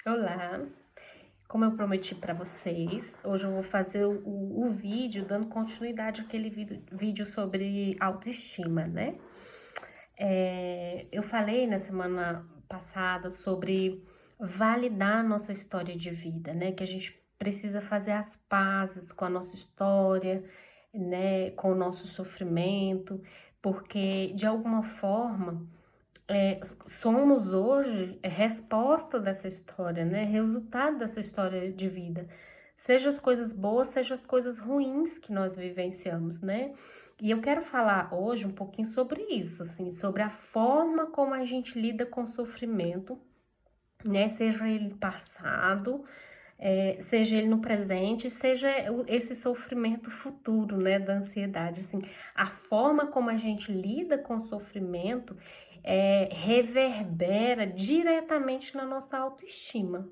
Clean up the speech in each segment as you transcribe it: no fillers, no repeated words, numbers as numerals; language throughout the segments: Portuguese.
Olá, como eu prometi para vocês, hoje eu vou fazer o vídeo dando continuidade àquele vídeo sobre autoestima, né? Eu falei na semana passada sobre validar a nossa história de vida, né? Que a gente precisa fazer as pazes com a nossa história, né? Com o nosso sofrimento, porque de alguma forma somos hoje resposta dessa história, né? Resultado dessa história de vida. Seja as coisas boas, seja as coisas ruins que nós vivenciamos, né? E eu quero falar hoje um pouquinho sobre isso, assim, sobre a forma como a gente lida com o sofrimento, né? Seja ele passado, seja ele no presente, seja esse sofrimento futuro, né, da ansiedade, assim, a forma como a gente lida com o sofrimento reverbera diretamente na nossa autoestima,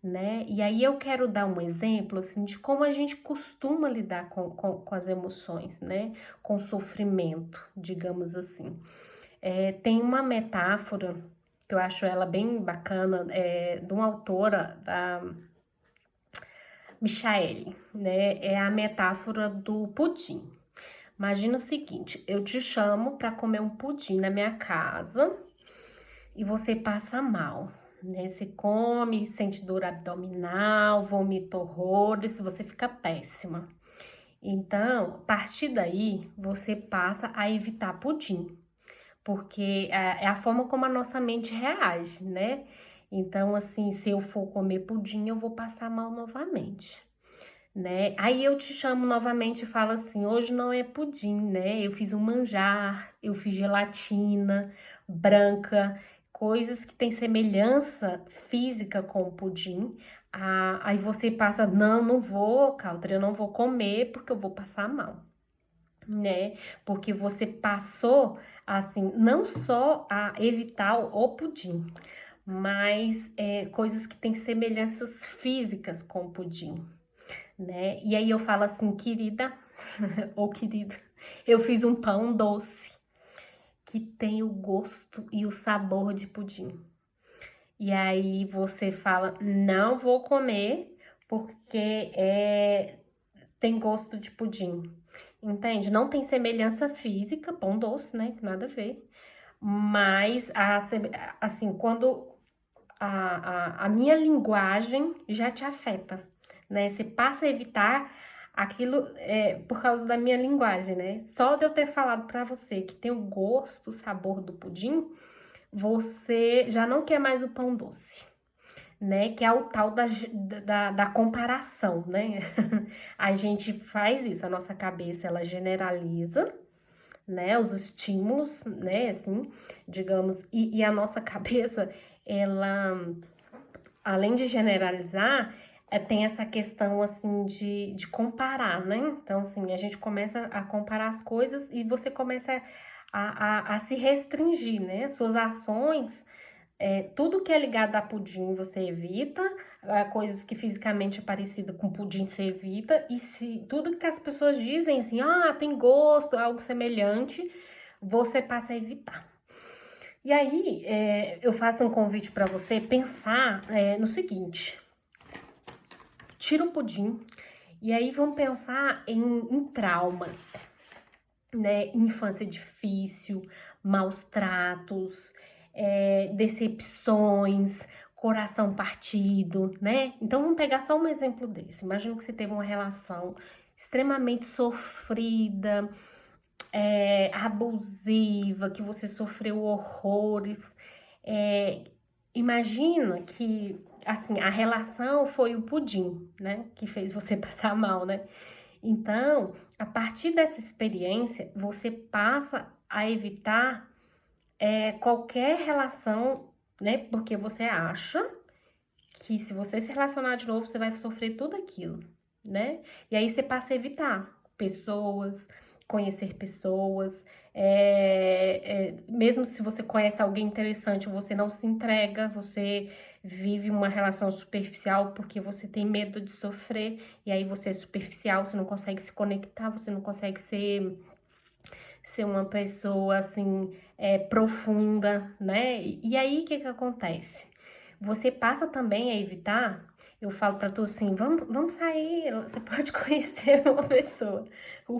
né? E aí eu quero dar um exemplo, assim, de como a gente costuma lidar com as emoções, né, com o sofrimento, digamos assim. Tem uma metáfora que eu acho ela bem bacana, de uma autora, da Michaele, né? É a metáfora do pudim. Imagina o seguinte, eu te chamo para comer um pudim na minha casa e você passa mal, né? Você come, sente dor abdominal, vomita horrores, você fica péssima. Então, a partir daí, você passa a evitar pudim, porque é a forma como a nossa mente reage, né? Então, assim, se eu for comer pudim, eu vou passar mal novamente, né? Aí eu te chamo novamente e falo assim: hoje não é pudim, né? Eu fiz um manjar, eu fiz gelatina branca, coisas que têm semelhança física com o pudim. Aí você passa: não, não vou, Caldra, eu não vou comer porque eu vou passar mal, né? Porque você passou, assim, não só a evitar o pudim, mas coisas que têm semelhanças físicas com o pudim, né? E aí eu falo assim, querida ou querido, eu fiz um pão doce que tem o gosto e o sabor de pudim. E aí você fala, não vou comer porque tem gosto de pudim. Entende? Não tem semelhança física, pão doce, né? Nada a ver. Mas, assim, quando a minha linguagem já te afeta, né? Você passa a evitar aquilo por causa da minha linguagem, né? Só de eu ter falado pra você que tem o gosto, o sabor do pudim, você já não quer mais o pão doce, né? Que é o tal da comparação, né? A gente faz isso, a nossa cabeça, ela generaliza, né, os estímulos, né, assim, digamos, e a nossa cabeça, ela, além de generalizar, tem essa questão, assim, de comparar, né, então, assim, a gente começa a comparar as coisas e você começa a se restringir, né, suas ações, tudo que é ligado a pudim você evita, coisas que fisicamente é parecido com pudim você evita, e se tudo que as pessoas dizem assim, tem gosto, algo semelhante, você passa a evitar. E aí, eu faço um convite para você pensar no seguinte: tira o pudim, e aí vamos pensar em traumas, né? Infância difícil, maus tratos, decepções, coração partido, né? Então vamos pegar só um exemplo desse. Imagina que você teve uma relação extremamente sofrida, abusiva, que você sofreu horrores. É, imagina que assim a relação foi o pudim, né? Que fez você passar mal, né? Então, a partir dessa experiência, você passa a evitar qualquer relação, né? Porque você acha que se você se relacionar de novo, você vai sofrer tudo aquilo, né? E aí você passa a evitar pessoas, conhecer pessoas, mesmo se você conhece alguém interessante, você não se entrega, você vive uma relação superficial porque você tem medo de sofrer, e aí você é superficial, você não consegue se conectar, você não consegue ser uma pessoa assim profunda, né? E aí o que que acontece? você passa também a evitar. Eu falo pra tu assim, vamos sair, você pode conhecer uma pessoa. O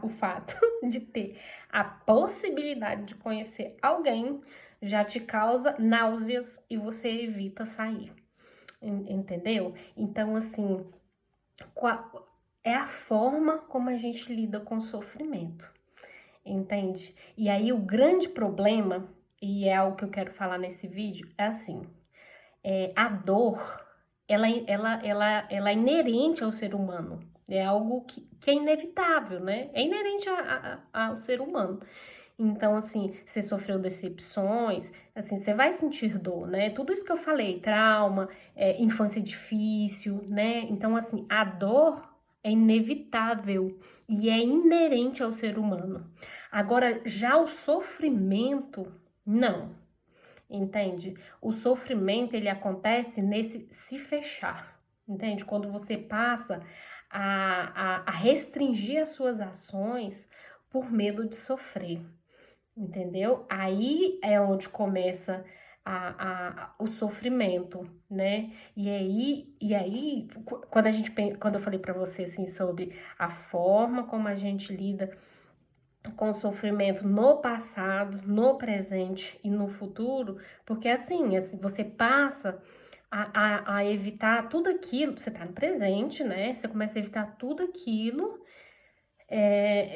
fato de ter a possibilidade de conhecer alguém já te causa náuseas e você evita sair, entendeu? Então, assim, é a forma como a gente lida com o sofrimento, entende? E aí o grande problema, e é algo que eu quero falar nesse vídeo, é assim, a dor, ela é inerente ao ser humano. É algo que é inevitável, né? É inerente ao ser humano. Então, assim, você sofreu decepções, assim, você vai sentir dor, né? Tudo isso que eu falei, trauma, infância difícil, né? Então, assim, a dor é inevitável e é inerente ao ser humano. Agora, já o sofrimento, não. Entende? O sofrimento, ele acontece nesse se fechar, entende? Quando você passa a restringir as suas ações por medo de sofrer, entendeu? Aí é onde começa o sofrimento, né? E aí, quando eu falei para você, assim, sobre a forma como a gente lida com o sofrimento no passado, no presente e no futuro, porque assim você passa a evitar tudo aquilo, você tá no presente, né? Você começa a evitar tudo aquilo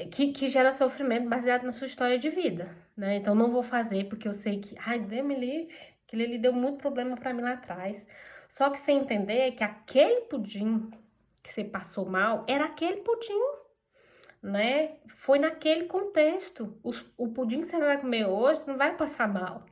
que gera sofrimento baseado na sua história de vida, né? Então não vou fazer porque eu sei que, ai, Deus me livre, aquilo ali deu muito problema para mim lá atrás. Só que você entender que aquele pudim que você passou mal era aquele pudim, né? Foi naquele contexto. O pudim que você vai comer hoje não vai passar mal,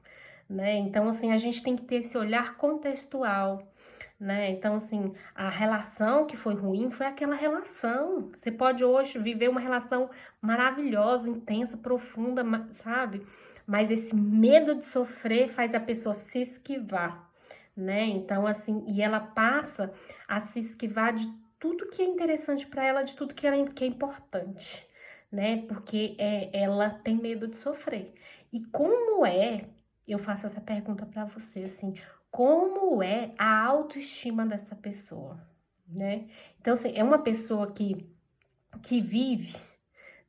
né? Então, assim, a gente tem que ter esse olhar contextual, né? Então, assim, a relação que foi ruim foi aquela relação. Você pode hoje viver uma relação maravilhosa, intensa, profunda, sabe? Mas esse medo de sofrer faz a pessoa se esquivar, né? Então, assim, e ela passa a se esquivar de tudo que é interessante para ela, de tudo que é importante, né? Porque ela tem medo de sofrer. E como é, eu faço essa pergunta para você, assim, como é a autoestima dessa pessoa, né? Então, assim, é uma pessoa que vive,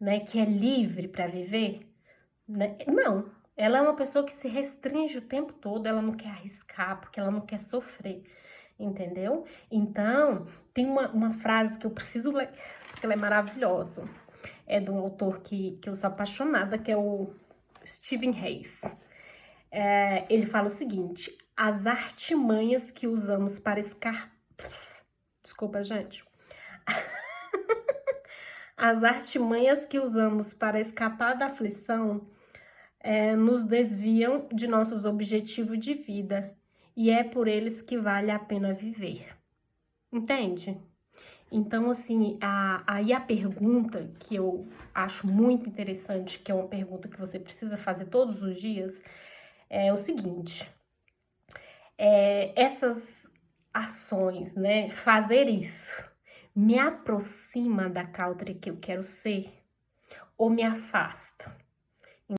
né? Que é livre para viver, né? Não. Ela é uma pessoa que se restringe o tempo todo, ela não quer arriscar, porque ela não quer sofrer, entendeu? Então, tem uma frase que eu preciso ler, que ela é maravilhosa. É de um autor que eu sou apaixonada, que é o Stephen Hayes. Ele fala o seguinte: as artimanhas que usamos para Desculpa, gente. As artimanhas que usamos para escapar da aflição nos desviam de nossos objetivos de vida, e é por eles que vale a pena viver. Entende? Então, assim, aí a pergunta que eu acho muito interessante, que é uma pergunta que você precisa fazer todos os dias, é o seguinte: essas ações, né, fazer isso, me aproxima da Cautre que eu quero ser ou me afasta?